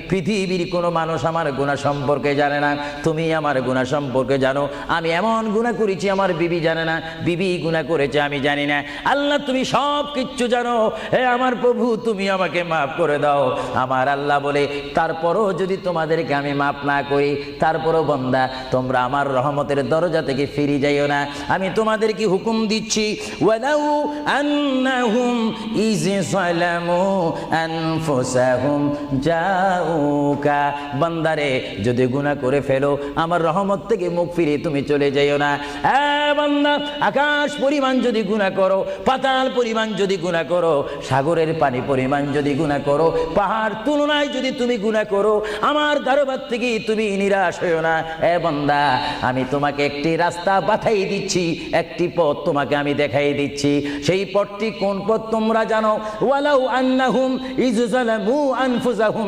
পৃথিবীর কোনো মানুষ আমার গুনাহ সম্পর্কে জানে না, তুমি আমার গুনাহ সম্পর্কে জানো। আমি এমন গুনাহ করেছি আমার বিবি জানে না, বিবি গুনাহ করেছে আমি জানি না। আল্লাহ তুমি সব কিচ্ছু জানো, হে আমার প্রভু তুমি আমাকে মাফ করে দাও। আমার আল্লাহ বলে, তারপরও যদি তোমাদেরকে আমি মাফ না করি, তারপরও বান্দা তোমরা আমার রহমতের দরজা থেকে ফিরে যাইও না। আমি তোমাদেরকে হুকুম দিচ্ছি, ওয়ালাউ আন্নাহুম ইয যালামু আনফুসাহুম জাউকা, বান্দারে যদি গুনাহ করে ফেলো আমার রহমত থেকে মুখ ফিরিয়ে তুমি চলে যাইও না। বান্দা, আকাশ পরিমাণ যদি গুনাহ করো, পাতাল পরিমাণ যদি গুনাহ করো, সাগরের পানি পরিমাণ যদি গুনাহ করো, পাহাড় তুলনায় যদি তুমি গুনাহ করো, আমার দরবার থেকে তুমি নিরাশ হইও না। বান্দা, আমি তোমাকে একটি রাস্তা বাতাই দিচ্ছি, একটি পথ তোমাকে আমি দেখাই দিচ্ছি। সেই পথটি কোন পথ তোমরা জানো? ওয়ালাউ আন্নাহুম ইয যালামু আনফুসাহুম